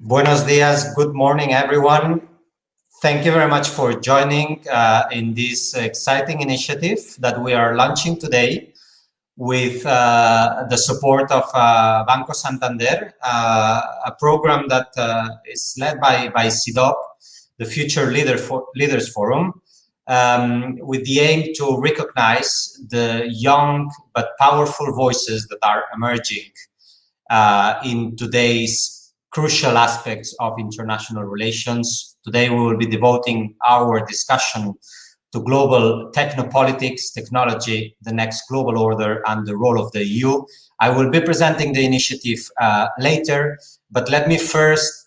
Buenos dias, good morning, everyone. Thank you very much for joining in this exciting initiative that we are launching today with the support of Banco Santander, a program that is led by CIDOB, the Future Leaders Forum, with the aim to recognize the young but powerful voices that are emerging in today's crucial aspects of international relations. Today we will be devoting our discussion to global technopolitics, technology, the next global order, and the role of the EU. I will be presenting the initiative later, but let me first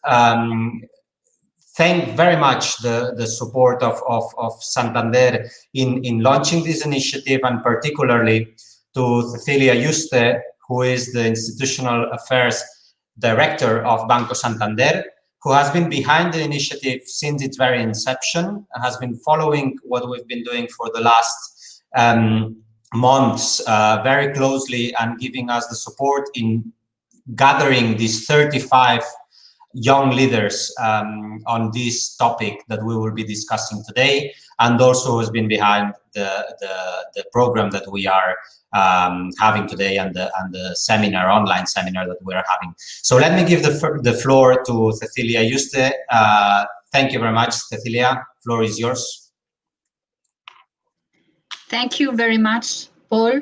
thank very much the support of Santander in launching this initiative, and particularly to Cecilia Yuste, who is the Institutional Affairs Director of Banco Santander, who has been behind the initiative since its very inception, has been following what we've been doing for the last months very closely, and giving us the support in gathering these 35 young leaders on this topic that we will be discussing today, and also has been behind the program that we are having today and the seminar, online seminar that we are having. So let me give the floor to Cecilia Yuste. Thank you very much, Cecilia. Floor is yours. Thank you very much, Paul.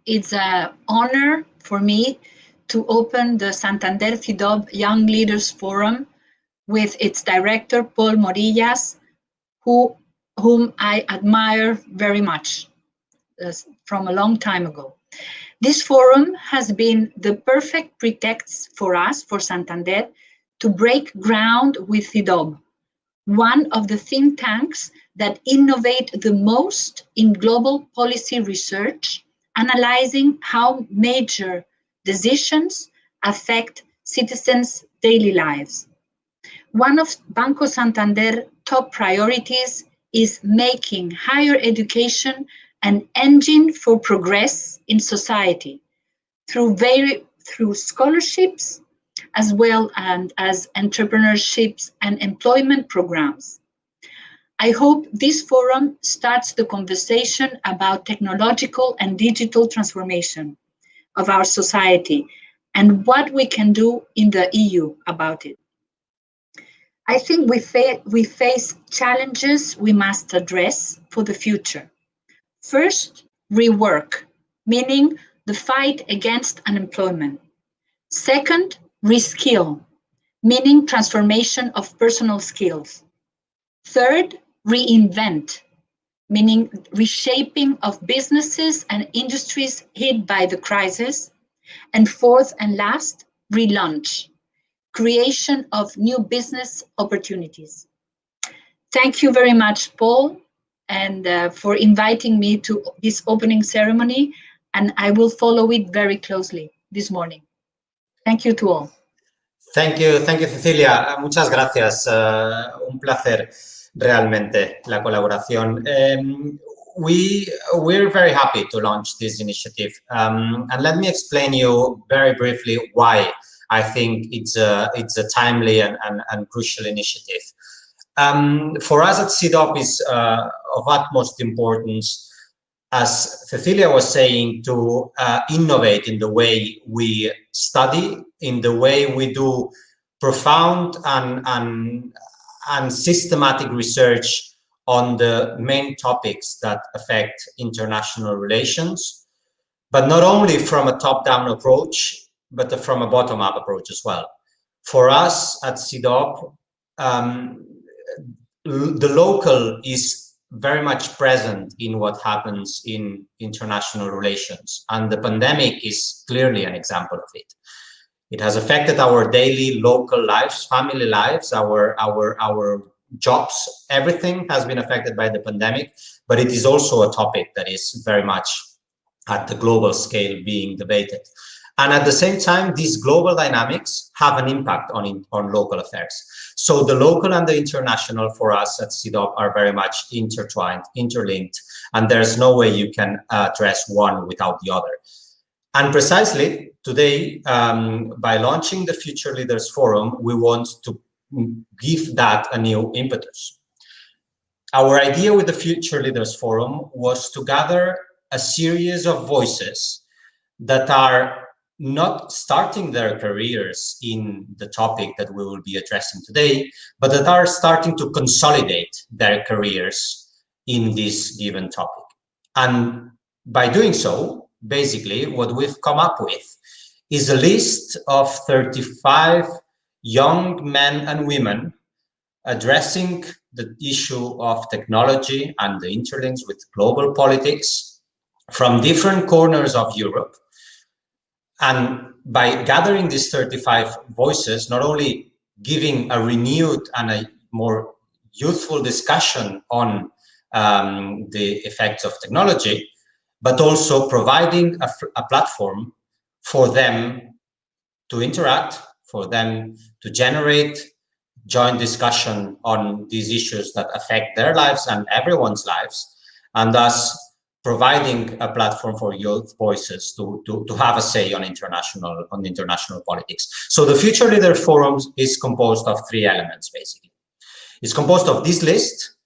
It's an honor for me to open the Santander-CIDOB Young Leaders Forum with its director, Paul Morillas, whom I admire very much from a long time ago. This forum has been the perfect pretext for us, for Santander, to break ground with CIDOB, one of the think tanks that innovate the most in global policy research, analyzing how major decisions affect citizens' daily lives. One of Banco Santander's top priorities is making higher education an engine for progress in society through scholarships, as well as entrepreneurships and employment programs. I hope this forum starts the conversation about technological and digital transformation of our society and what we can do in the EU about it. I think we face challenges we must address for the future. First, rework, meaning the fight against unemployment. Second, reskill, meaning transformation of personal skills. Third, reinvent, meaning reshaping of businesses and industries hit by the crisis. And fourth and last, relaunch, creation of new business opportunities. Thank you very much, Paul, and for inviting me to this opening ceremony, and I will follow it very closely this morning. Thank you to all. Thank you, Cecilia. Muchas gracias. Un placer realmente la colaboración. We're very happy to launch this initiative, and let me explain you very briefly why I think it's a timely and crucial initiative. For us at CIDOB is of utmost importance, as Cecilia was saying, to innovate in the way we study, in the way we do profound and systematic research on the main topics that affect international relations, but not only from a top-down approach, but from a bottom-up approach as well. For us at CIDOB, the local is very much present in what happens in international relations, and the pandemic is clearly an example of it. It has affected our daily local lives, family lives, our jobs. Everything has been affected by the pandemic, but it is also a topic that is very much at the global scale being debated. And at the same time, these global dynamics have an impact on local affairs. So the local and the international for us at CIDOB are very much intertwined, interlinked, and there's no way you can address one without the other. And precisely today, by launching the Future Leaders Forum, we want to give that a new impetus. Our idea with the Future Leaders Forum was to gather a series of voices that are not starting their careers in the topic that we will be addressing today, but that are starting to consolidate their careers in this given topic. And by doing so, basically, what we've come up with is a list of 35 young men and women addressing the issue of technology and the interlinks with global politics from different corners of Europe. And by gathering these 35 voices, not only giving a renewed and a more youthful discussion on the effects of technology, but also providing a platform for them to interact, for them to generate joint discussion on these issues that affect their lives and everyone's lives, and thus providing a platform for youth voices to have a say on international politics. So the Future Leader Forum is composed of 3 elements, basically. It's composed of this list,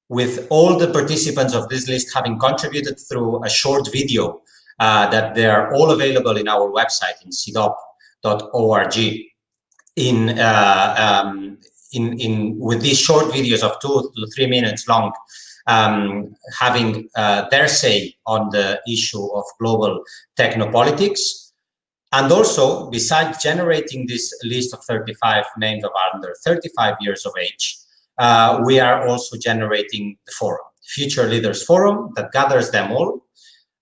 with all the participants of this list having contributed through a short video that they are all available in our website in cidob.org. With these short videos of 2 to 3 minutes long, having their say on the issue of global technopolitics. And also, besides generating this list of 35 names of under 35 years of age, we are also generating the forum, Future Leaders Forum, that gathers them all.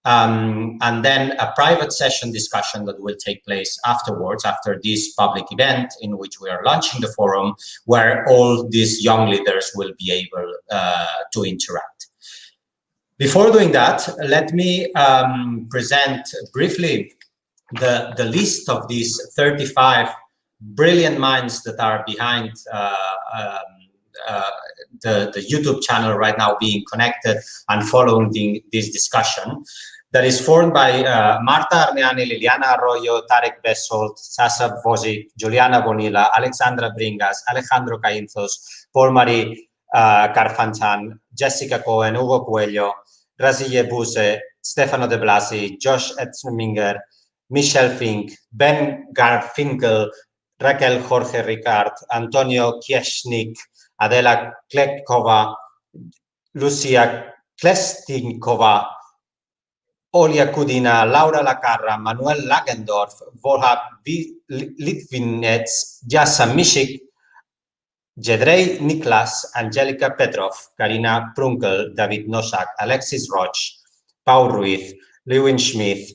And then a private session discussion that will take place afterwards, after this public event in which we are launching the forum, where all these young leaders will be able to interact. Before doing that, let me present briefly the list of these 35 brilliant minds that are behind the YouTube channel right now, being connected and following this discussion. That is formed by Marta Armeani, Liliana Arroyo, Tarek Besolt, Sasa Vozic, Juliana Bonilla, Alexandra Bringas, Alejandro Caínzos, Paul-Marie Carfanchan, Jessica Cohen, Hugo Coelho, Razille Buse, Stefano De Blasi, Josh Etzminger, Michelle Fink, Ben Garfinkel, Raquel Jorge Ricard, Antonio Kiesznik, Adela Kletkova, Lucia Klestinkova, Olia Kudina, Laura Lacarra, Manuel Lagendorf, Volha Litvinets, Jasa Mishik, Jedrei Niklas, Angelica Petrov, Karina Prunkel, David Nosak, Alexis Roch, Paul Ruiz, Lewin Schmidt,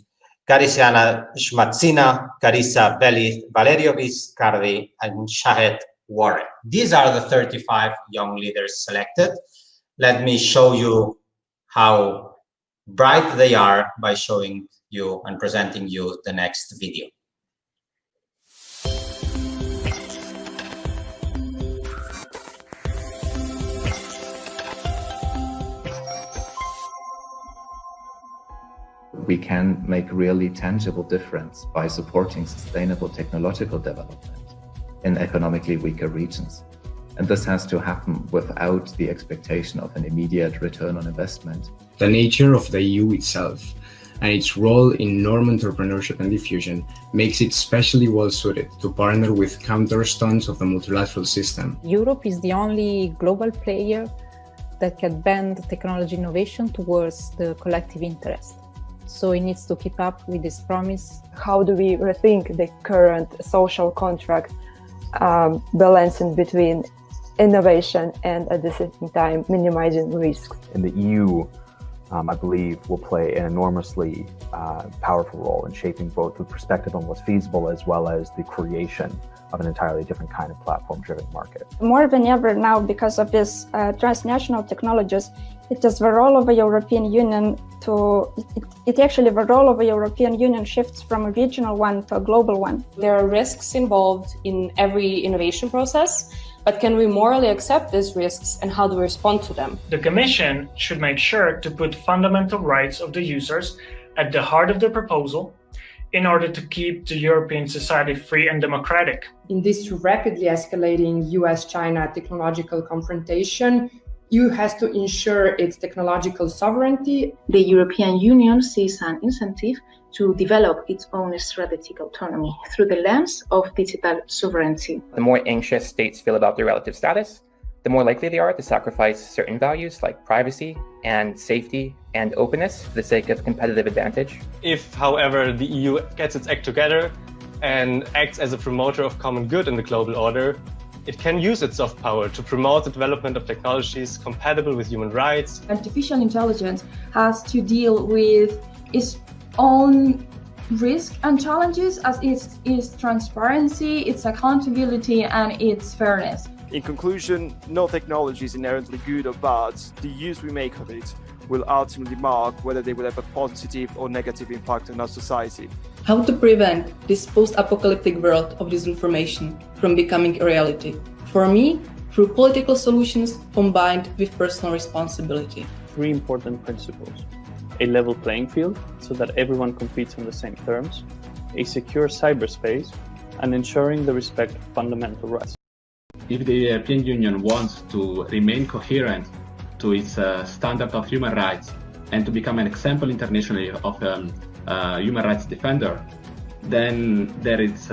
Carisiana Schmatzina, Carissa Belli, Valerio Viscardi, and Shahed Warren. These are the 35 young leaders selected. Let me show you how bright they are by showing you and presenting you the next video. We can make really tangible difference by supporting sustainable technological development in economically weaker regions. And this has to happen without the expectation of an immediate return on investment. The nature of the EU itself and its role in norm entrepreneurship and diffusion makes it specially well suited to partner with cornerstones of the multilateral system. Europe is the only global player that can bend technology innovation towards the collective interest. So it needs to keep up with this promise. How do we rethink the current social contract, balancing between innovation and at the same time minimizing risks? And the EU, I believe, will play an enormously powerful role in shaping both the perspective on what's feasible as well as the creation of an entirely different kind of platform-driven market. More than ever now, because of these transnational technologies, it is the role of the European Union the role of the European Union shifts from a regional one to a global one. There are risks involved in every innovation process, but can we morally accept these risks and how do we respond to them? The Commission should make sure to put fundamental rights of the users at the heart of the proposal in order to keep the European society free and democratic. In this rapidly escalating US-China technological confrontation, EU has to ensure its technological sovereignty. The European Union sees an incentive to develop its own strategic autonomy through the lens of digital sovereignty. The more anxious states feel about their relative status, the more likely they are to sacrifice certain values like privacy and safety and openness for the sake of competitive advantage. If, however, the EU gets its act together and acts as a promoter of common good in the global order, it can use its soft power to promote the development of technologies compatible with human rights. Artificial intelligence has to deal with its own risk and challenges as its transparency, its accountability, and its fairness. In conclusion, no technology is inherently good or bad. The use we make of it will ultimately mark whether they will have a positive or negative impact on our society. How to prevent this post-apocalyptic world of disinformation from becoming a reality? For me, through political solutions combined with personal responsibility. 3 important principles: a level playing field so that everyone competes on the same terms, a secure cyberspace, and ensuring the respect of fundamental rights. If the European Union wants to remain coherent to its standard of human rights and to become an example internationally of human rights defender, then there is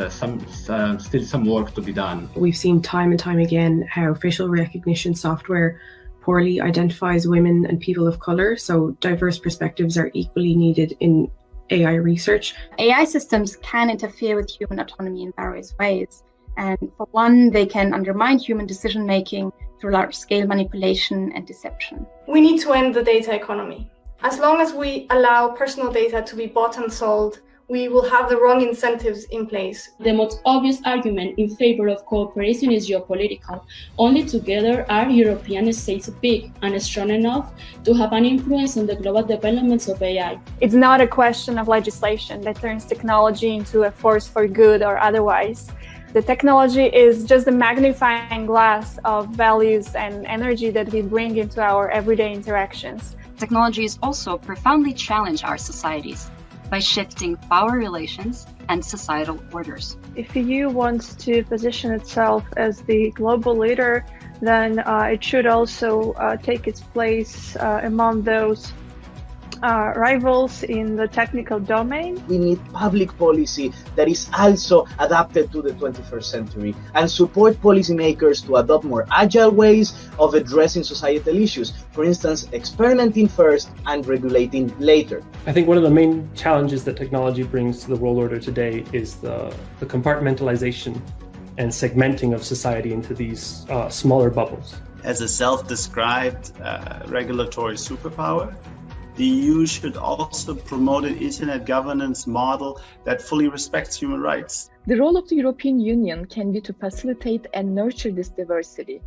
still some work to be done. We've seen time and time again how facial recognition software poorly identifies women and people of color, so diverse perspectives are equally needed in AI research. AI systems can interfere with human autonomy in various ways. And for one, they can undermine human decision-making through large-scale manipulation and deception. We need to end the data economy. As long as we allow personal data to be bought and sold, we will have the wrong incentives in place. The most obvious argument in favor of cooperation is geopolitical. Only together are European states big and strong enough to have an influence on the global developments of AI. It's not a question of legislation that turns technology into a force for good or otherwise. The technology is just a magnifying glass of values and energy that we bring into our everyday interactions. Technologies also profoundly challenge our societies by shifting power relations and societal orders. If the EU wants to position itself as the global leader, then it should also take its place among those rivals in the technical domain. We need public policy that is also adapted to the 21st century and support policymakers to adopt more agile ways of addressing societal issues. For instance, experimenting first and regulating later. I think one of the main challenges that technology brings to the world order today is the compartmentalization and segmenting of society into these smaller bubbles. As a self-described regulatory superpower, the EU should also promote an internet governance model that fully respects human rights. The role of the European Union can be to facilitate and nurture this diversity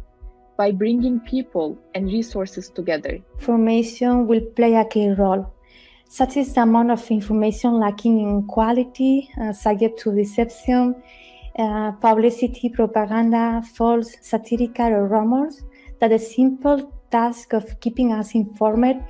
by bringing people and resources together. Information will play a key role. Such is the amount of information lacking in quality, subject to deception, publicity, propaganda, false, satirical, or rumors, that the simple task of keeping us informed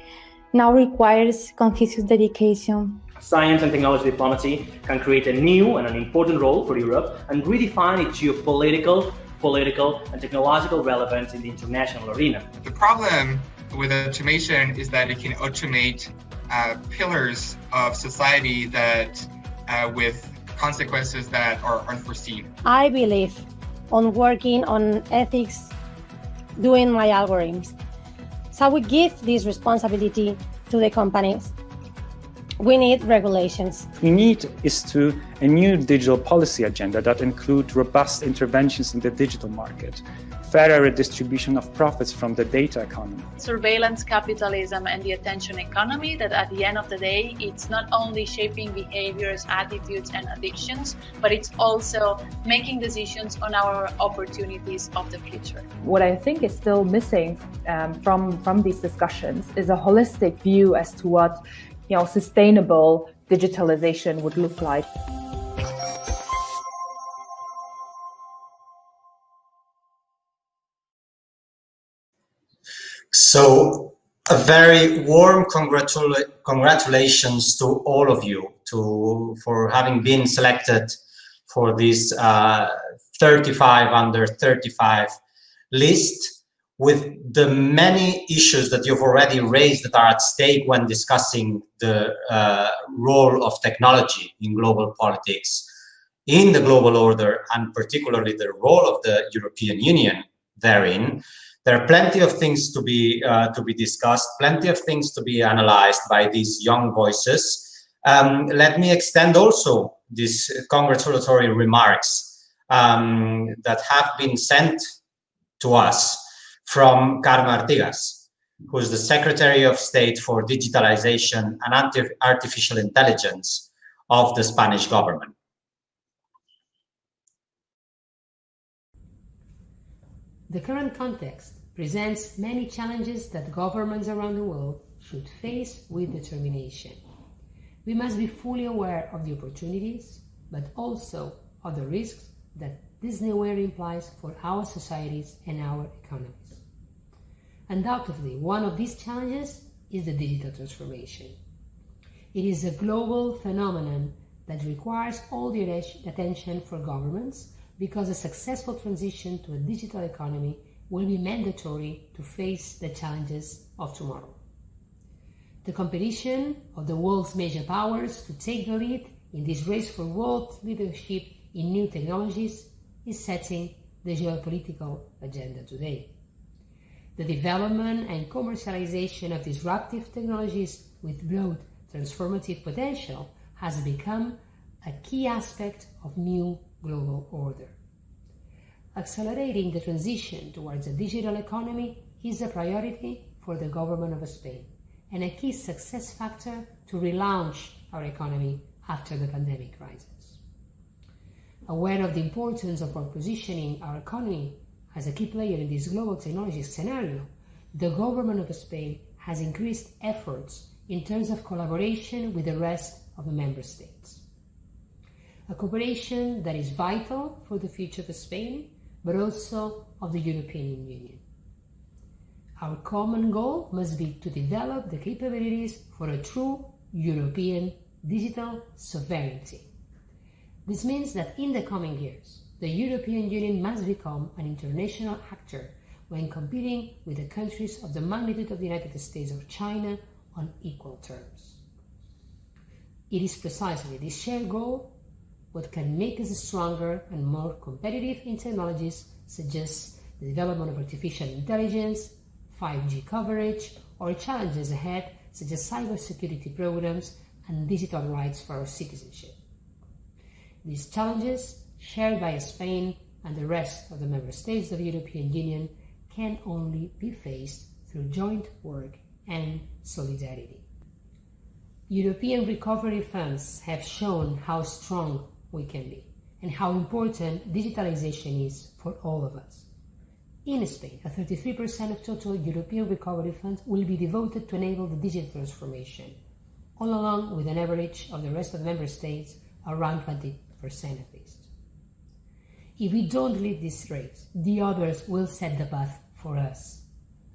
now requires conscious dedication. Science and technology diplomacy can create a new and an important role for Europe and redefine its geopolitical, political, and technological relevance in the international arena. The problem with automation is that it can automate pillars of society that with consequences that are unforeseen. I believe on working on ethics, doing my algorithms. So we give this responsibility to the companies. We need regulations. We need a new digital policy agenda that includes robust interventions in the digital market, fairer redistribution of profits from the data economy. Surveillance capitalism and the attention economy that at the end of the day, it's not only shaping behaviors, attitudes, and addictions, but it's also making decisions on our opportunities of the future. What I think is still missing from these discussions is a holistic view as to what sustainable digitalization would look like. So a very warm congratulations to all of you, for having been selected for this 35 under 35 list, with the many issues that you've already raised that are at stake when discussing the role of technology in global politics, in the global order, and particularly the role of the European Union therein. There are plenty of things to be discussed, plenty of things to be analyzed by these young voices. Let me extend also these congratulatory remarks that have been sent to us from Carme Artigas, who is the Secretary of State for Digitalization and Artificial Intelligence of the Spanish government. The current context presents many challenges that governments around the world should face with determination. We must be fully aware of the opportunities, but also of the risks that this new era implies for our societies and our economies. Undoubtedly, one of these challenges is the digital transformation. It is a global phenomenon that requires all the attention for governments, because a successful transition to a digital economy will be mandatory to face the challenges of tomorrow. The competition of the world's major powers to take the lead in this race for world leadership in new technologies is setting the geopolitical agenda today. The development and commercialization of disruptive technologies with broad transformative potential has become a key aspect of new global order. Accelerating the transition towards a digital economy is a priority for the government of Spain and a key success factor to relaunch our economy after the pandemic crisis. Aware of the importance of our positioning our economy as a key player in this global technology scenario, the government of Spain has increased efforts in terms of collaboration with the rest of the member states. A cooperation that is vital for the future of Spain, but also of the European Union. Our common goal must be to develop the capabilities for a true European digital sovereignty. This means that in the coming years, the European Union must become an international actor when competing with the countries of the magnitude of the United States or China on equal terms. It is precisely this shared goal what can make us stronger and more competitive in technologies such as the development of artificial intelligence, 5G coverage, or challenges ahead such as cybersecurity programs and digital rights for our citizenship. These challenges, shared by Spain and the rest of the member states of the European Union, can only be faced through joint work and solidarity. European recovery funds have shown how strong we can be and how important digitalization is for all of us. In Spain, 33% of total European recovery funds will be devoted to enable the digital transformation, all along with an average of the rest of the member states around 20% at least. If we don't lead this race, the others will set the path for us.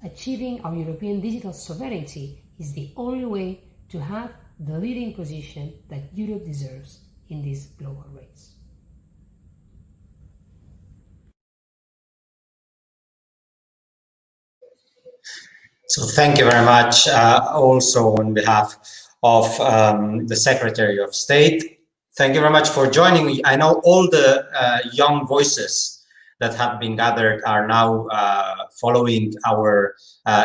Achieving our European digital sovereignty is the only way to have the leading position that Europe deserves in this global race. So thank you very much also on behalf of the Secretary of State. Thank you very much for joining me. I know all the young voices that have been gathered are now following our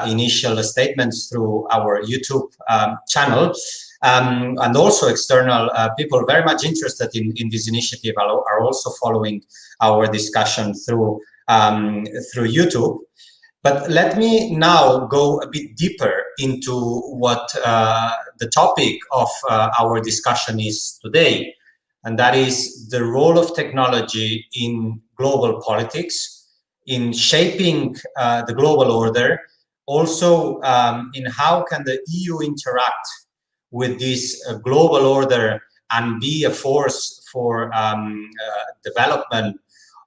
initial statements through our YouTube channel. And also external people very much interested in this initiative are also following our discussion through YouTube. But let me now go a bit deeper into what the topic of our discussion is today, and that is the role of technology in global politics, in shaping the global order, also in how can the EU interact with this global order and be a force for development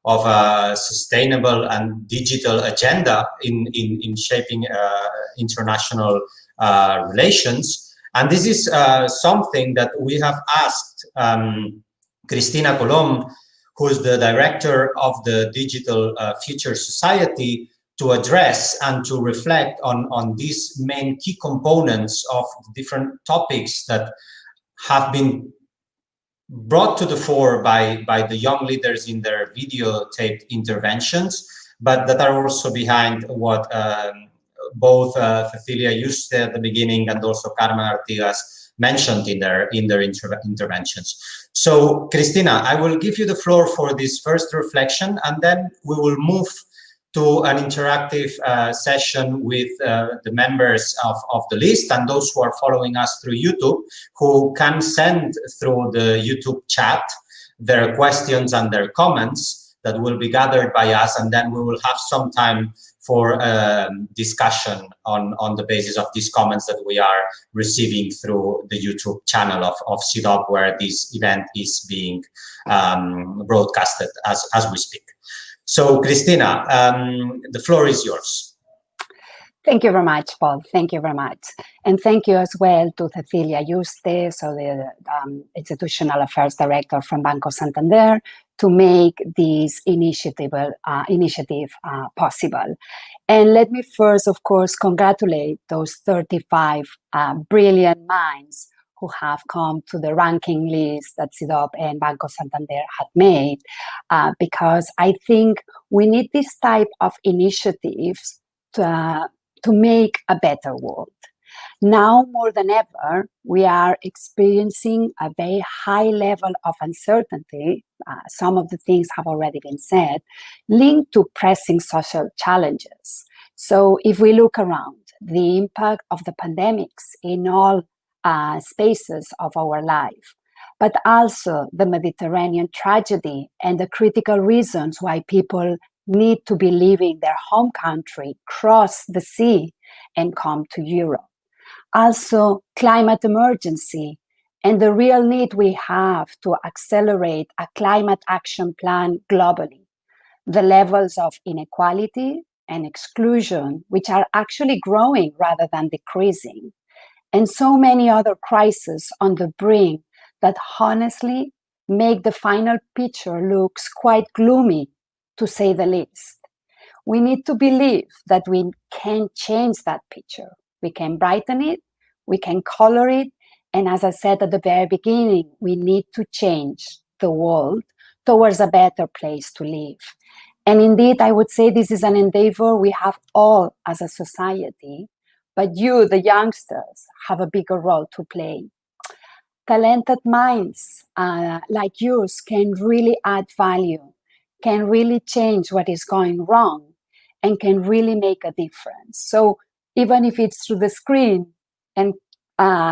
of a sustainable and digital agenda in shaping international relations. And this is something that we have asked Cristina Colom, who's the director of the Digital Future Society, to address and to reflect on these main key components of different topics that have been brought to the fore by the young leaders in their videotaped interventions, but that are also behind what both Cecilia Juste at the beginning and also Carmen Artigas mentioned in their interventions. So, Cristina, I will give you the floor for this first reflection, and then we will move to an interactive session with the members of the list and those who are following us through YouTube, who can send through the YouTube chat their questions and their comments that will be gathered by us, and then we will have some time for discussion on the basis of these comments that we are receiving through the YouTube channel of CIDOB, where this event is being broadcasted as we speak. So, Cristina, the floor is yours. Thank you very much, Paul. Thank you very much. And thank you as well to Cecilia Juste, so the Institutional Affairs Director from Banco Santander, to make this initiative possible. And let me first, of course, congratulate those 35 brilliant minds who have come to the ranking list that CIDOB and Banco Santander had made, because I think we need this type of initiatives to make a better world. Now more than ever, we are experiencing a very high level of uncertainty. Some of the things have already been said, linked to pressing social challenges. So if we look around, the impact of the pandemics in all spaces of our life, but also the Mediterranean tragedy and the critical reasons why people need to be leaving their home country, cross the sea, and come to Europe. Also, climate emergency and the real need we have to accelerate a climate action plan globally. The levels of inequality and exclusion, which are actually growing rather than decreasing. And so many other crises on the brink that honestly make the final picture looks quite gloomy, to say the least. We need to believe that we can change that picture. We can brighten it, we can color it, and as I said at the very beginning, we need to change the world towards a better place to live. And indeed, I would say this is an endeavor we have all as a society, but you, the youngsters, have a bigger role to play. Talented minds like yours can really add value, can really change what is going wrong, and can really make a difference. So even if it's through the screen, and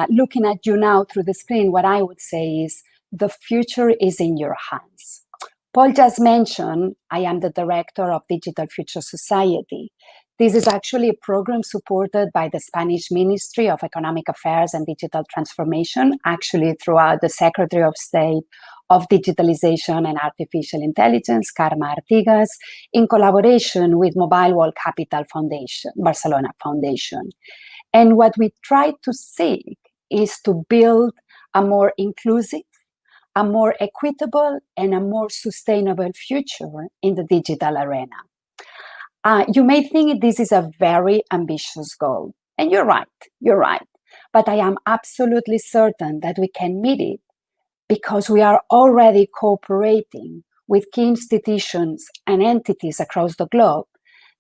looking at you now through the screen, what I would say is the future is in your hands. Paul just mentioned, I am the director of Digital Future Society. This is actually a program supported by the Spanish Ministry of Economic Affairs and Digital Transformation, actually throughout the Secretary of State of Digitalization and Artificial Intelligence, Carmen Artigas, in collaboration with Mobile World Capital Foundation, Barcelona Foundation. And what we try to seek is to build a more inclusive, a more equitable, and a more sustainable future in the digital arena. You may think this is a very ambitious goal, and you're right, but I am absolutely certain that we can meet it because we are already cooperating with key institutions and entities across the globe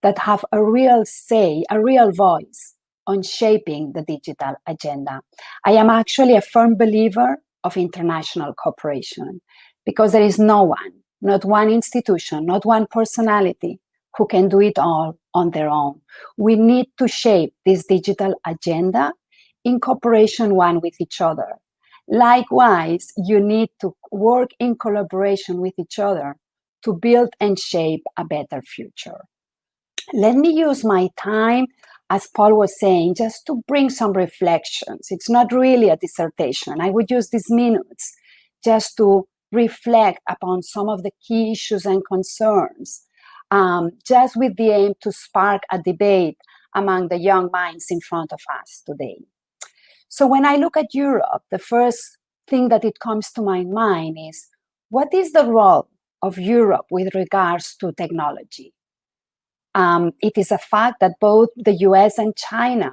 that have a real say, a real voice on shaping the digital agenda. I am actually a firm believer of international cooperation because there is no one, not one institution, not one personality who can do it all on their own. We need to shape this digital agenda in cooperation one with each other. Likewise, you need to work in collaboration with each other to build and shape a better future. Let me use my time, as Paul was saying, just to bring some reflections. It's not really a dissertation. I would use these minutes just to reflect upon some of the key issues and concerns, just with the aim to spark a debate among the young minds in front of us today. So when I look at Europe, the first thing that it comes to my mind is, what is the role of Europe with regards to technology? It is a fact that both the US and China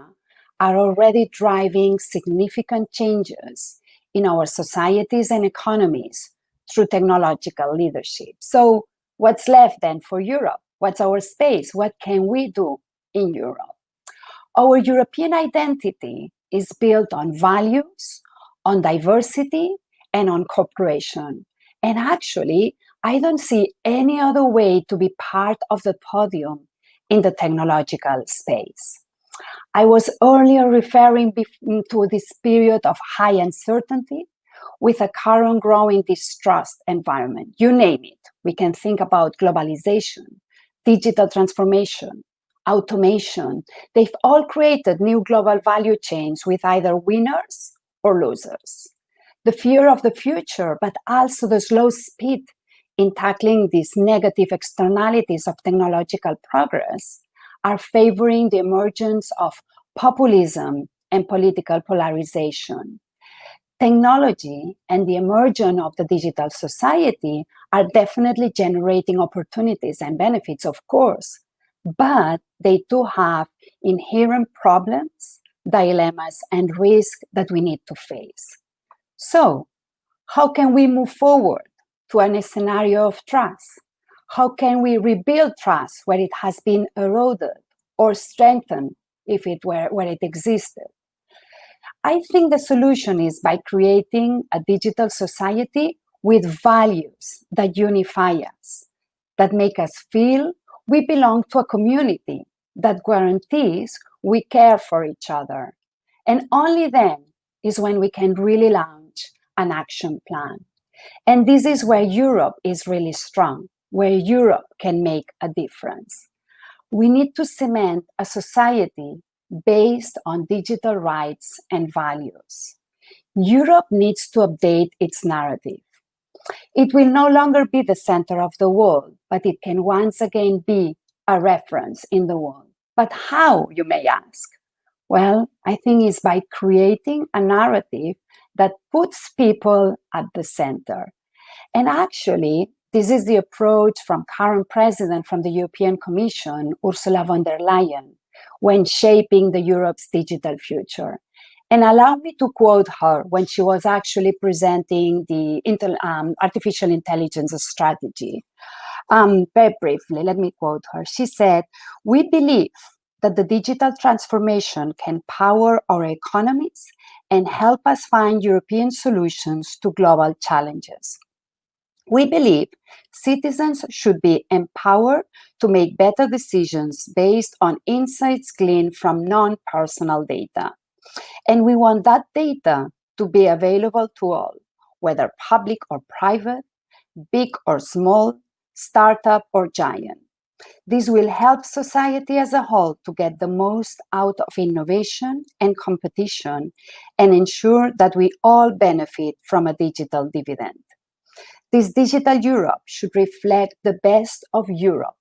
are already driving significant changes in our societies and economies through technological leadership. So what's left then for Europe? What's our space? What can we do in Europe? Our European identity is built on values, on diversity, and on cooperation. And actually, I don't see any other way to be part of the podium in the technological space. I was earlier referring to this period of high uncertainty with a current growing distrust environment. You name it. We can think about globalization, digital transformation, automation. They've all created new global value chains with either winners or losers. The fear of the future, but also the slow speed in tackling these negative externalities of technological progress, are favoring the emergence of populism and political polarization. Technology and the emergence of the digital society are definitely generating opportunities and benefits, of course, but they do have inherent problems, dilemmas, and risks that we need to face. So, how can we move forward to a scenario of trust? How can we rebuild trust where it has been eroded or strengthened if it were where it existed? I think the solution is by creating a digital society with values that unify us, that make us feel we belong to a community, that guarantees we care for each other. And only then is when we can really launch an action plan. And this is where Europe is really strong, where Europe can make a difference. We need to cement a society based on digital rights and values. Europe needs to update its narrative. It will no longer be the center of the world, but it can once again be a reference in the world. But how, you may ask? Well, I think it's by creating a narrative that puts people at the center. And actually, this is the approach from current president from the European Commission, Ursula von der Leyen, when shaping the Europe's digital future. And allow me to quote her when she was actually presenting the artificial intelligence strategy. Very briefly, let me quote her. She said, "We believe that the digital transformation can power our economies and help us find European solutions to global challenges. We believe citizens should be empowered to make better decisions based on insights gleaned from non-personal data. And we want that data to be available to all, whether public or private, big or small, startup or giant. This will help society as a whole to get the most out of innovation and competition and ensure that we all benefit from a digital dividend. This digital Europe should reflect the best of Europe: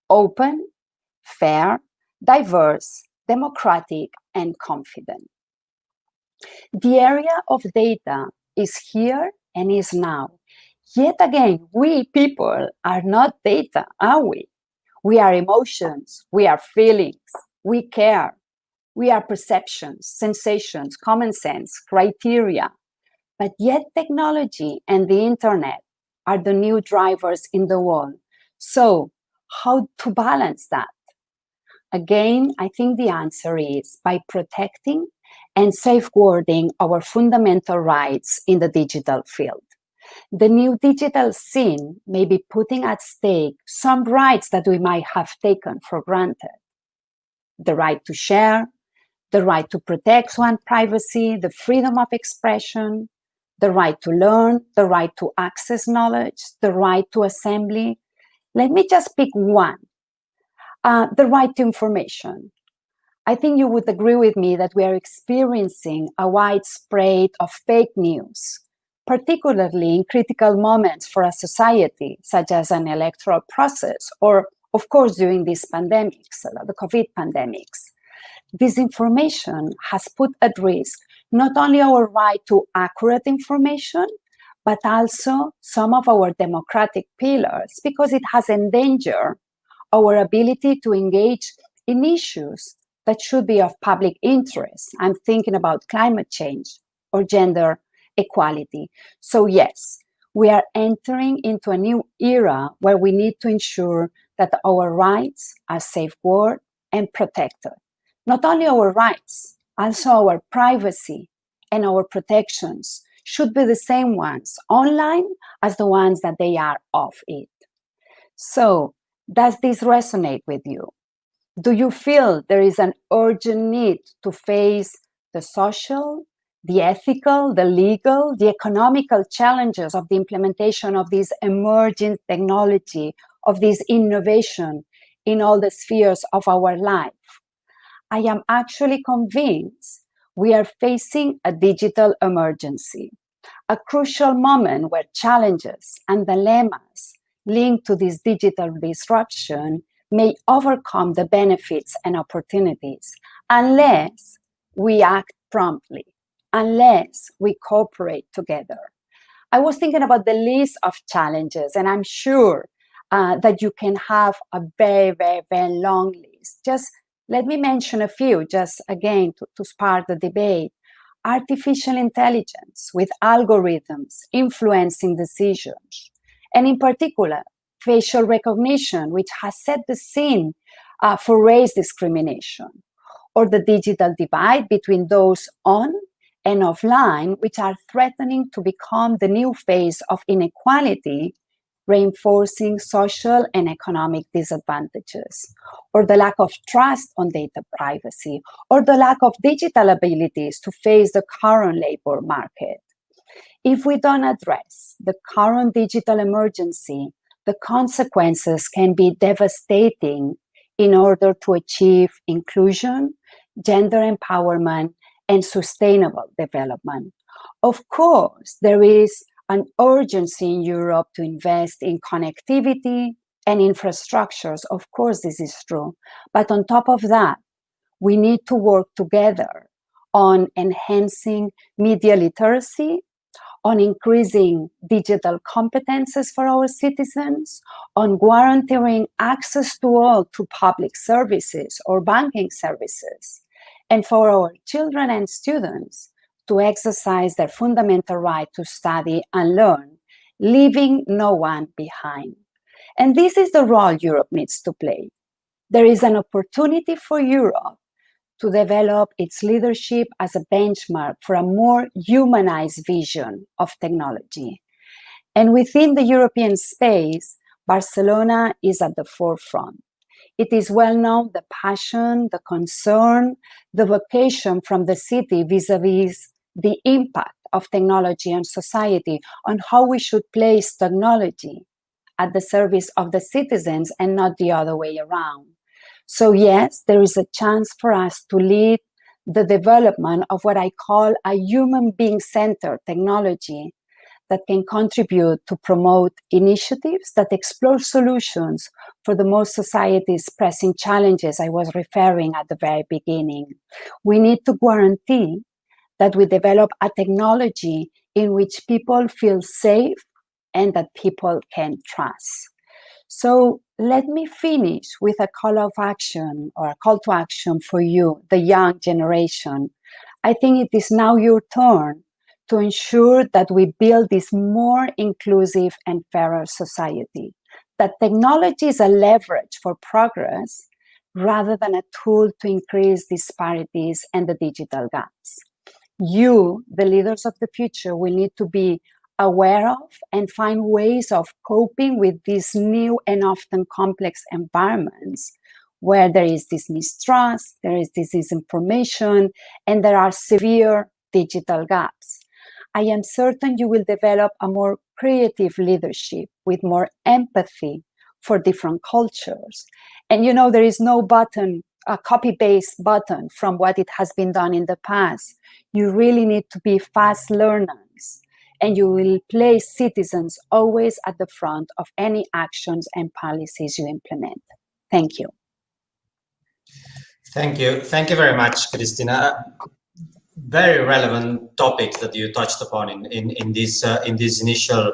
open, fair, diverse, democratic, and confident." The area of data is here and is now. Yet again, we people are not data, are we? We are emotions, we are feelings, we care, we are perceptions, sensations, common sense, criteria. But yet technology and the internet are the new drivers in the world. So how to balance that? Again, I think the answer is by protecting and safeguarding our fundamental rights in the digital field. The new digital scene may be putting at stake some rights that we might have taken for granted. The right to share, the right to protect one's privacy, the freedom of expression, the right to learn, the right to access knowledge, the right to assembly. Let me just pick one, the right to information. I think you would agree with me that we are experiencing a widespread of fake news, particularly in critical moments for a society, such as an electoral process, or of course during these pandemics, the COVID pandemics. Disinformation has put at risk not only our right to accurate information, but also some of our democratic pillars, because it has endangered our ability to engage in issues that should be of public interest. I'm thinking about climate change or gender equality. So yes, we are entering into a new era where we need to ensure that our rights are safeguarded and protected. Not only our rights, also our privacy and our protections should be the same ones online as the ones that they are off it. So, does this resonate with you? Do you feel there is an urgent need to face the social, the ethical, the legal, the economical challenges of the implementation of this emerging technology, of this innovation in all the spheres of our life? I am actually convinced we are facing a digital emergency, a crucial moment where challenges and dilemmas linked to this digital disruption may overcome the benefits and opportunities unless we act promptly, unless we cooperate together. I was thinking about the list of challenges, and I'm sure that you can have a very, very, very long list. Just let me mention a few, just again to spark the debate. Artificial intelligence with algorithms influencing decisions, and in particular, facial recognition, which has set the scene for race discrimination, or the digital divide between those on and offline, which are threatening to become the new face of inequality, reinforcing social and economic disadvantages, or the lack of trust on data privacy, or the lack of digital abilities to face the current labor market. If we don't address the current digital emergency, the consequences can be devastating in order to achieve inclusion, gender empowerment, and sustainable development. Of course, there is an urgency in Europe to invest in connectivity and infrastructures. Of course, this is true. But on top of that, we need to work together on enhancing media literacy, on increasing digital competences for our citizens, on guaranteeing access to all to public services or banking services, and for our children and students to exercise their fundamental right to study and learn, leaving no one behind. And this is the role Europe needs to play. There is an opportunity for Europe to develop its leadership as a benchmark for a more humanized vision of technology. And within the European space, Barcelona is at the forefront. It is well known the passion, the concern, the vocation from the city vis-a-vis the impact of technology on society, on how we should place technology at the service of the citizens and not the other way around. So yes, there is a chance for us to lead the development of what I call a human being-centered technology that can contribute to promote initiatives that explore solutions for the most society's pressing challenges I was referring at the very beginning. We need to guarantee that we develop a technology in which people feel safe and that people can trust. So let me finish with a call of action or a call to action for you, the young generation. I think it is now your turn to ensure that we build this more inclusive and fairer society, that technology is a leverage for progress rather than a tool to increase disparities and the digital gaps. You, the leaders of the future, will need to be aware of and find ways of coping with these new and often complex environments where there is this mistrust, there is this disinformation, and there are severe digital gaps. I am certain you will develop a more creative leadership with more empathy for different cultures. And you know, there is no button, a copy-paste button from what it has been done in the past. You really need to be fast learners, and you will place citizens always at the front of any actions and policies you implement. Thank you. Thank you. Thank you very much, Cristina. very relevant topics that you touched upon in this initial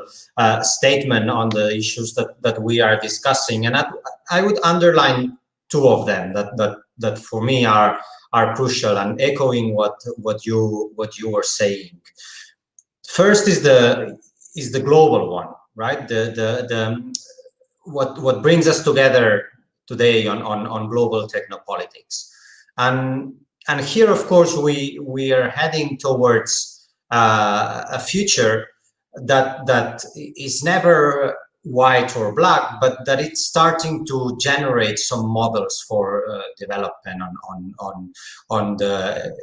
statement on the issues that we are discussing, and I would underline two of them that for me are crucial, and echoing what you were saying. First is the global one, right? What brings us together today on global technopolitics, and here, of course, we are heading towards a future that is never white or black, but that it's starting to generate some models for development on the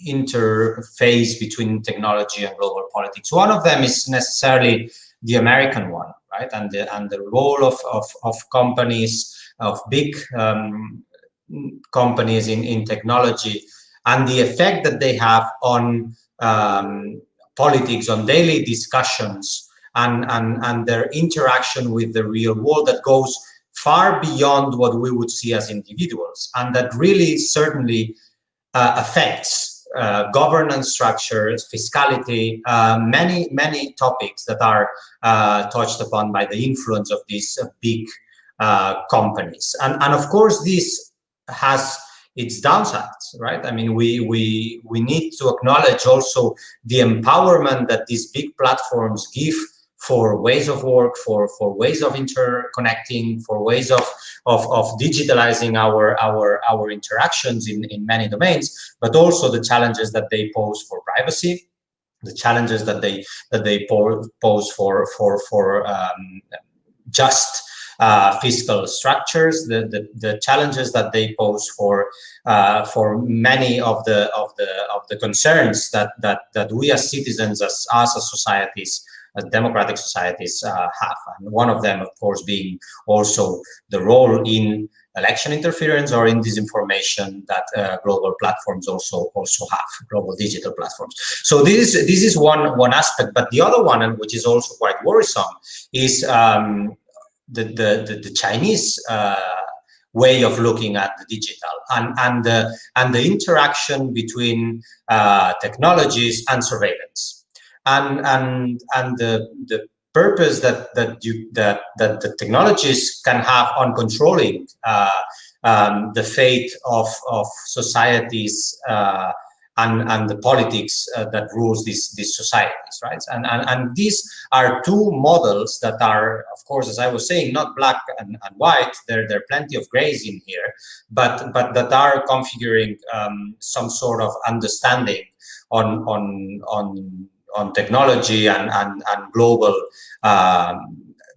interface between technology and global politics. One of them is necessarily the American one, right? And the role of companies, of big companies in technology, and the effect that they have on politics, on daily discussions, and their interaction with the real world that goes far beyond what we would see as individuals, and that really certainly affects governance structures, fiscality, many topics that are touched upon by the influence of these big companies. And of course, this has its downsides, right? I mean, we need to acknowledge also the empowerment that these big platforms give for ways of work, for ways of interconnecting, for ways of digitalizing our interactions in many domains, but also the challenges that they pose for privacy, the challenges that they pose for just fiscal structures, the challenges that they pose for many of the concerns that we as citizens, as societies, as democratic societies have. And one of them, of course, being also the role in election interference or in disinformation that global platforms also have, global digital platforms. So this is one aspect, but the other one, and which is also quite worrisome, is the Chinese way of looking at the digital and the interaction between technologies and surveillance. And the purpose that the technologies can have on controlling the fate of societies and the politics that rules these societies, right? And these are two models that are, of course, as I was saying, not black and white. There are plenty of grays in here, but that are configuring some sort of understanding on technology and global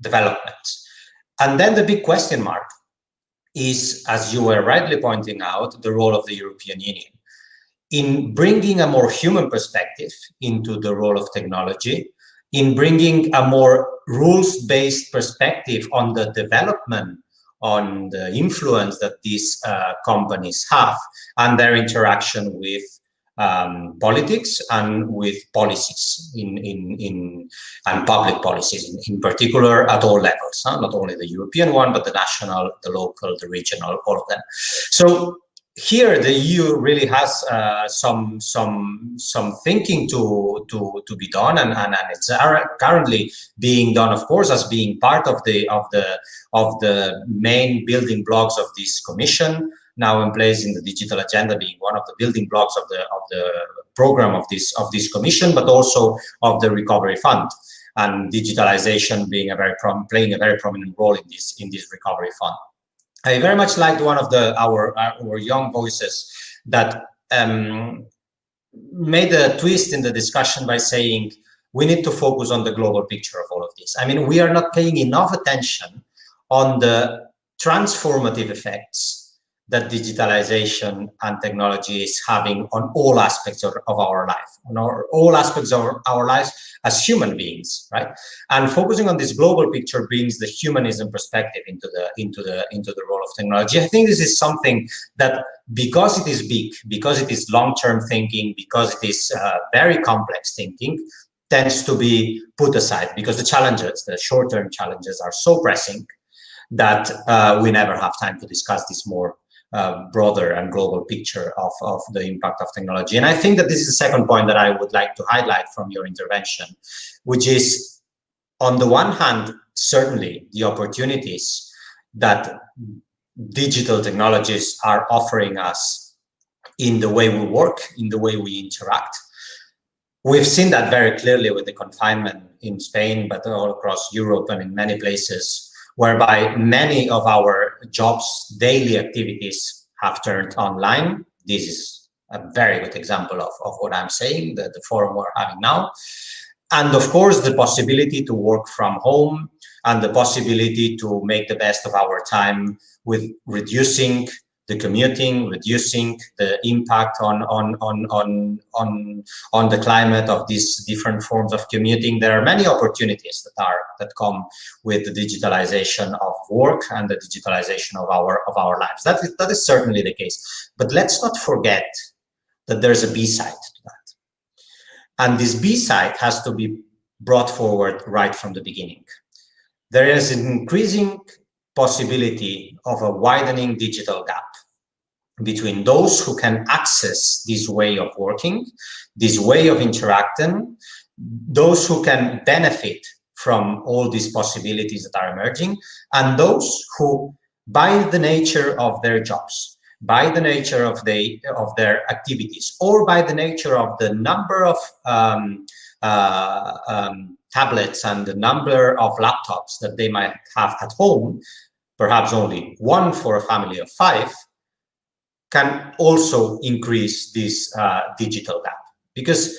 developments. And then the big question mark is, as you were rightly pointing out, the role of the European Union in bringing a more human perspective into the role of technology, in bringing a more rules-based perspective on the development, on the influence that these companies have and their interaction with politics and with policies and public policies in particular at all levels, not only the European one, but the national, the local, the regional, all of them. So here the EU really has some thinking to be done, and it's currently being done, of course, as being part of the main building blocks of this commission, now in place in the digital agenda, being one of the building blocks of the program of this commission, but also of the recovery fund, and digitalization being playing a very prominent role in this recovery fund. I very much liked one of our young voices that made a twist in the discussion by saying we need to focus on the global picture of all of this. I mean, we are not paying enough attention on the transformative effects that digitalization and technology is having on all aspects of our life, on all aspects of our lives as human beings, right? And focusing on this global picture brings the humanism perspective into the role of technology. I think this is something that, because it is big, because it is long-term thinking, because it is very complex thinking, tends to be put aside, because the challenges, the short-term challenges, are so pressing that we never have time to discuss this more broader and global picture of the impact of technology. And I think that this is the second point that I would like to highlight from your intervention, which is, on the one hand, certainly the opportunities that digital technologies are offering us in the way we work, in the way we interact. We've seen that very clearly with the confinement in Spain, but all across Europe and in many places, whereby many of our jobs, daily activities have turned online. This is a very good example of what I'm saying, the forum we're having now. And of course, the possibility to work from home and the possibility to make the best of our time with reducing the commuting, reducing the impact on the climate of these different forms of commuting. There are many opportunities that come with the digitalization of work and the digitalization of our lives. That is certainly the case. But let's not forget that there's a B side to that. And this B side has to be brought forward right from the beginning. There is an increasing possibility of a widening digital gap between those who can access this way of working, this way of interacting, those who can benefit from all these possibilities that are emerging, and those who, by the nature of their jobs, by the nature of their activities, or by the nature of the number of tablets and the number of laptops that they might have at home, perhaps only one for a family of 5, can also increase this digital gap. Because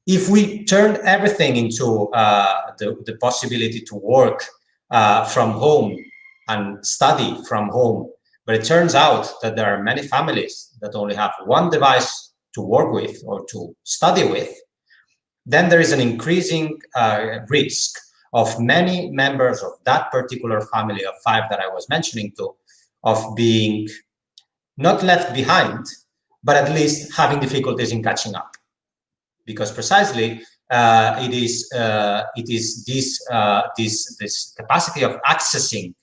if we turn everything into the possibility to work from home and study from home, but it turns out that there are many families that only have one device to work with or to study with, then there is an increasing risk of many members of that particular family of 5 that I was mentioning to, of being not left behind, but at least having difficulties in catching up. Because precisely it is this capacity of accessing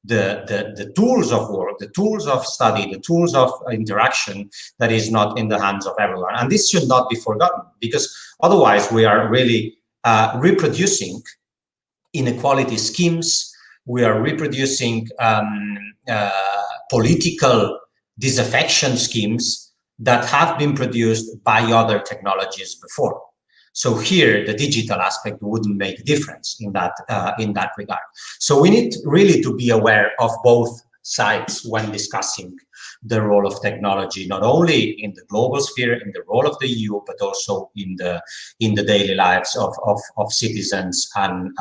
the tools of work, the tools of study, the tools of interaction that is not in the hands of everyone. And this should not be forgotten, because otherwise we are really reproducing inequality schemes. We are reproducing political disaffection schemes that have been produced by other technologies before. So here, the digital aspect wouldn't make a difference in that regard. So we need really to be aware of both sides when discussing the role of technology, not only in the global sphere, in the role of the EU, but also in the daily lives of citizens and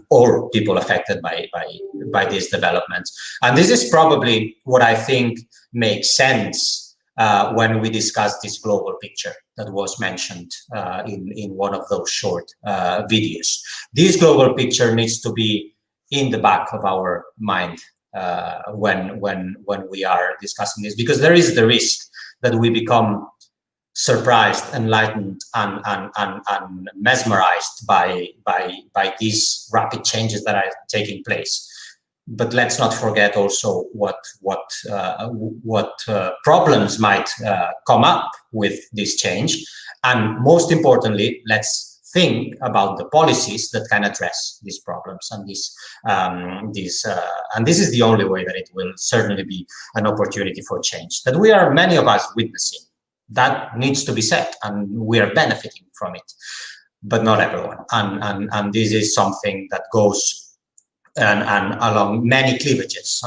all people affected by these developments. And this is probably what I think makes sense when we discuss this global picture that was mentioned in one of those short videos. This global picture needs to be in the back of our mind when we are discussing this, because there is the risk that we become surprised, enlightened, and mesmerized by these rapid changes that are taking place. But let's not forget also what problems might come up with this change, and most importantly, let's think about the policies that can address these problems and and this is the only way that it will certainly be an opportunity for change that we are, many of us, witnessing. That needs to be said, and we are benefiting from it, but not everyone. And this is something that goes and along many cleavages.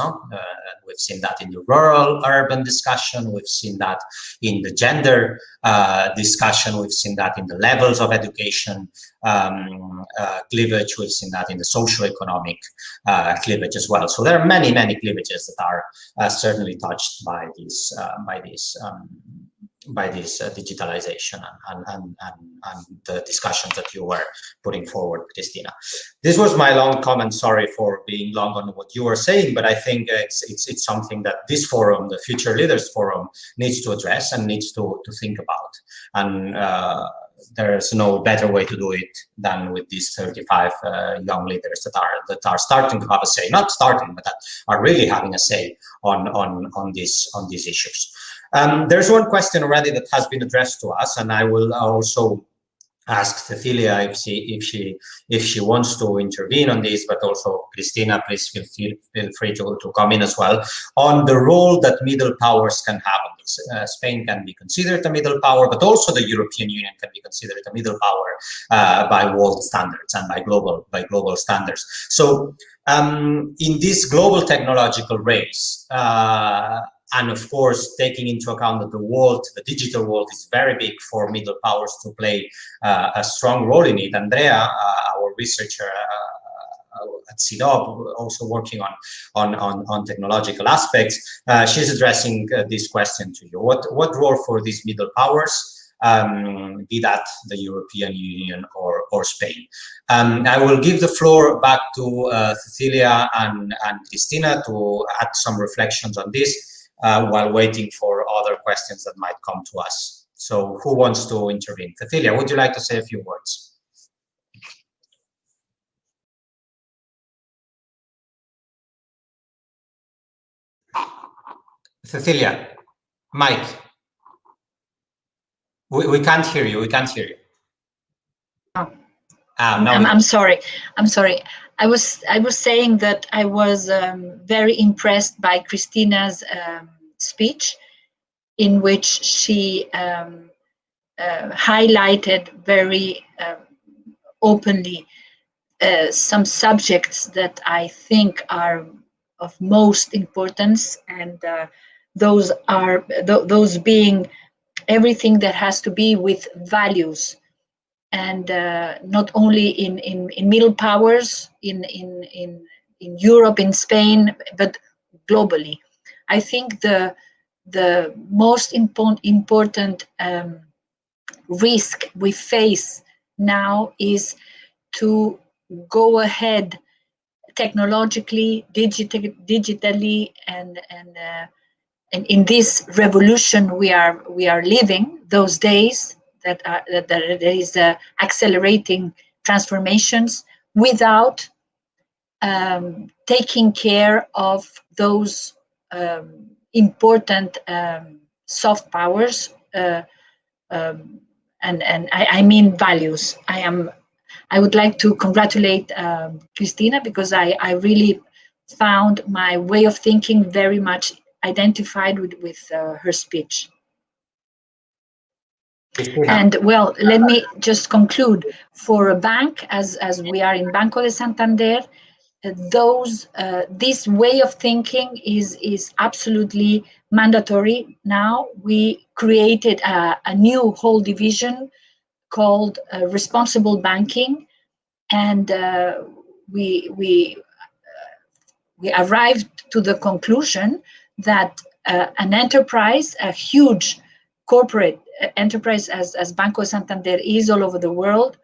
We've seen that in the rural-urban discussion. We've seen that in the gender discussion. We've seen that in the levels of education cleavage. We've seen that in the socio-economic cleavage as well. So there are many, many cleavages that are certainly touched by this digitalization and the discussions that you were putting forward, Cristina. This was my long comment. Sorry for being long on what you were saying, but I think it's something that this forum, the Future Leaders Forum, needs to address and needs to think about. And there's no better way to do it than with these 35 young leaders that are starting to have a say, not starting, but that are really having a say on these issues. There's one question already that has been addressed to us, and I will also ask Cecilia if she wants to intervene on this, but also Cristina, please feel free to come in as well, on the role that middle powers can have on this. Spain can be considered a middle power, but also the European Union can be considered a middle power by world standards and by global standards. So in this global technological race, and of course, taking into account that the digital world is very big for middle powers to play a strong role in it. Andrea, our researcher at CIDOB, also working on technological aspects, she's addressing this question to you. What role for these middle powers, be that the European Union or Spain? I will give the floor back to Cecilia and Cristina to add some reflections on this, while waiting for other questions that might come to us. So who wants to intervene? Cecilia, would you like to say a few words? Cecilia, Mike, we can't hear you. We can't hear you. Oh. I'm sorry. I was saying that I was very impressed by Cristina's speech, in which she highlighted very openly some subjects that I think are of most importance, and those being everything that has to be with values. And not only in middle powers in Europe, in Spain, but globally. I think the most important risk we face now is to go ahead technologically, digitally, and in this revolution we are living those days. That there is accelerating transformations without taking care of those important soft powers, and I mean values. I would like to congratulate Cristina, because I really found my way of thinking very much identified with her speech. And well, let me just conclude. For a bank, as we are in Banco de Santander, this way of thinking is absolutely mandatory. Now we created a new whole division called responsible banking, and we arrived to the conclusion that an enterprise, a huge corporate enterprise as Banco Santander is all over the world,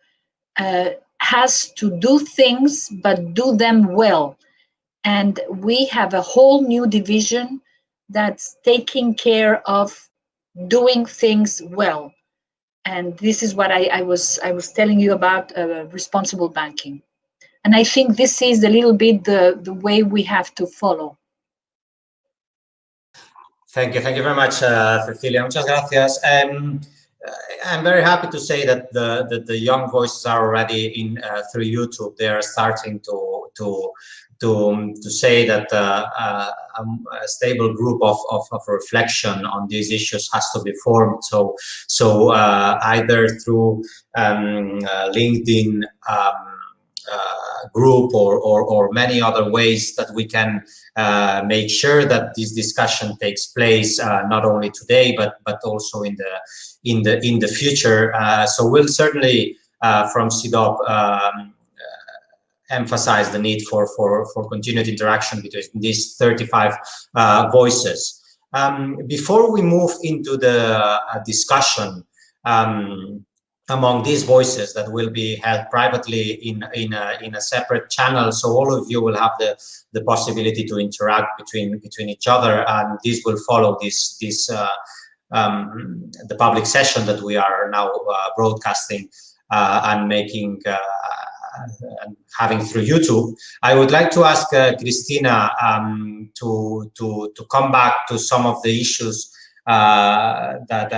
has to do things, but do them well. And we have a whole new division that's taking care of doing things well. And this is what I was telling you about responsible banking. And I think this is a little bit the way we have to follow. Thank you very much, Cecilia. Muchas gracias. I'm very happy to say that the young voices are already in through YouTube. They are starting to say that a stable group of reflection on these issues has to be formed. So either through LinkedIn group or many other ways that we can make sure that this discussion takes place, not only today but also in the future. So we'll certainly from CIDOB emphasize the need for continued interaction between these 35 voices. Before we move into the discussion among these voices that will be held privately in a separate channel, so all of you will have the possibility to interact between each other, and this will follow this the public session that we are now broadcasting and making having through YouTube. I would like to ask Cristina to come back to some of the issues that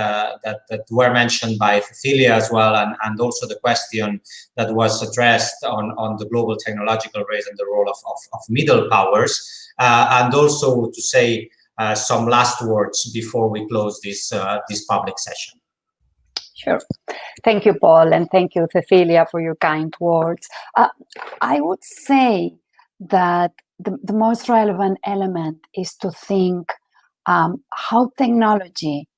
were mentioned by Cecilia as well, and also the question that was addressed on the global technological race and the role of middle powers, and also to say some last words before we close this public session. Sure. Thank you, Paul, and thank you, Cecilia, for your kind words. I would say that the most relevant element is to think how technology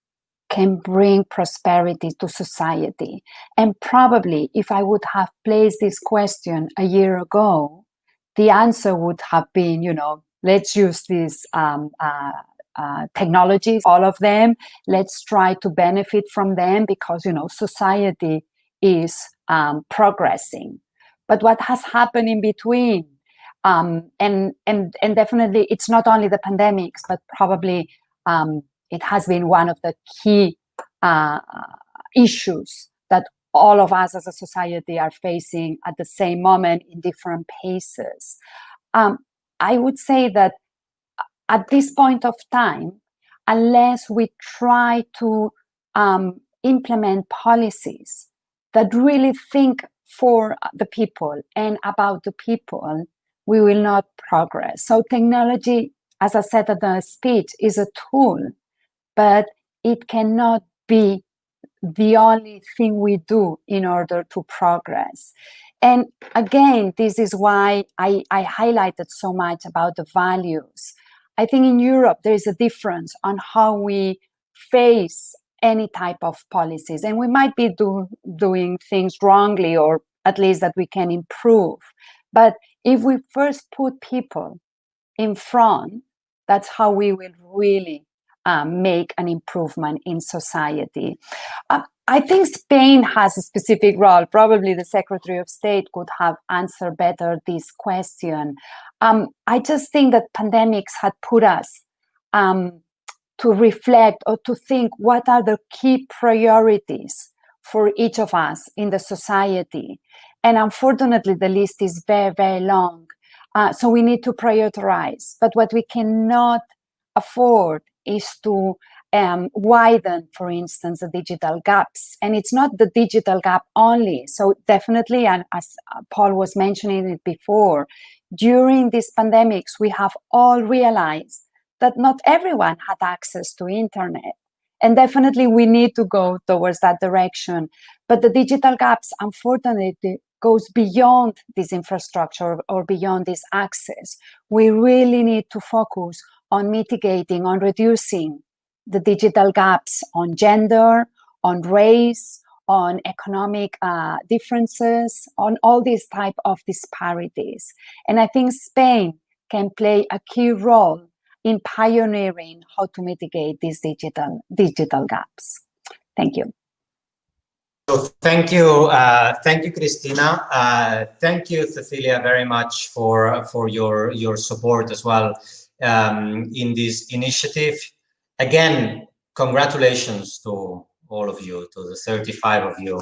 can bring prosperity to society. And probably if I would have placed this question a year ago, the answer would have been, you know, let's use these technologies, all of them. Let's try to benefit from them because, you know, society is progressing. But what has happened in between, and definitely it's not only the pandemics, but probably it has been one of the key issues that all of us as a society are facing at the same moment in different paces. I would say that at this point of time, unless we try to implement policies that really think for the people and about the people, we will not progress. So technology, as I said at the speech, is a tool, but it cannot be the only thing we do in order to progress. And again, this is why I highlighted so much about the values. I think in Europe, there is a difference on how we face any type of policies. And we might be doing things wrongly, or at least that we can improve. But if we first put people in front, that's how we will really make an improvement in society. I think Spain has a specific role. Probably the Secretary of State could have answered better this question. I just think that pandemics had put us to reflect or to think what are the key priorities for each of us in the society. And unfortunately, the list is very, very long. So we need to prioritize. But what we cannot afford is to widen, for instance, the digital gaps. And it's not the digital gap only. So definitely, and as Paul was mentioning it before, during these pandemics, we have all realized that not everyone had access to internet. And definitely we need to go towards that direction. But the digital gaps, unfortunately, goes beyond this infrastructure or beyond this access. We really need to focus on mitigating, on reducing the digital gaps on gender, on race, on economic differences, on all these type of disparities. And I think Spain can play a key role in pioneering how to mitigate these digital gaps. Thank you. So thank you, Cristina. Thank you, Cecilia, very much for your support as well in this initiative. Again, congratulations to all of you, to the 35 of you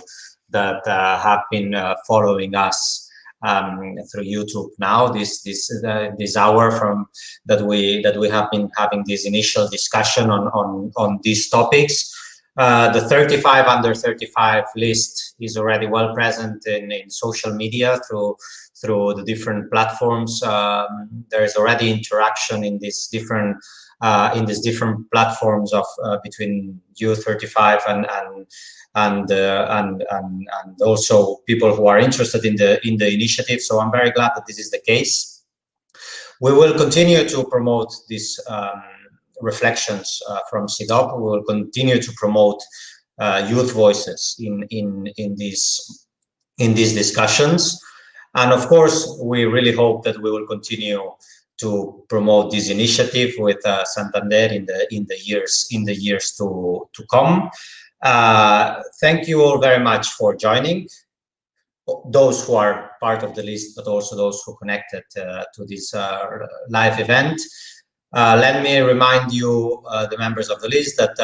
that have been following us through YouTube now. This hour from that we have been having this initial discussion on these topics. The 35 under 35 list is already well present in social media through the different platforms. There is already interaction in these different platforms of between you 35 and also people who are interested in the initiative. So I'm very glad that this is the case. We will continue to promote these reflections from CIDOB. We will continue to promote youth voices in these discussions, and of course, we really hope that we will continue to promote this initiative with Santander in the years to come. Thank you all very much for joining. Those who are part of the list, but also those who connected to this live event. Let me remind you, the members of the list, that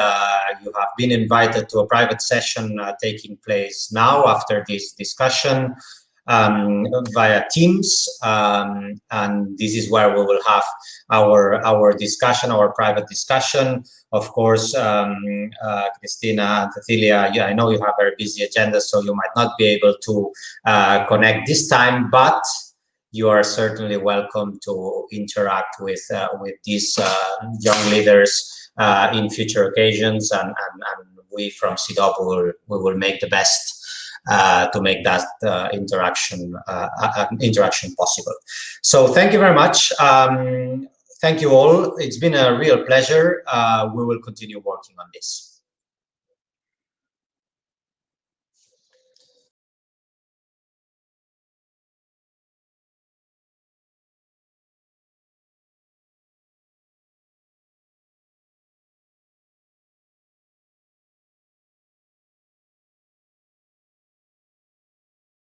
you have been invited to a private session taking place now after this discussion via Teams, and this is where we will have our discussion, our private discussion. Of course, Cristina and Cecilia, I know you have very busy agendas, so you might not be able to connect this time, but you are certainly welcome to interact with these young leaders in future occasions, and we from CIDOB will make the best to make that interaction possible. So thank you very much. Thank you all. It's been a real pleasure. We will continue working on this.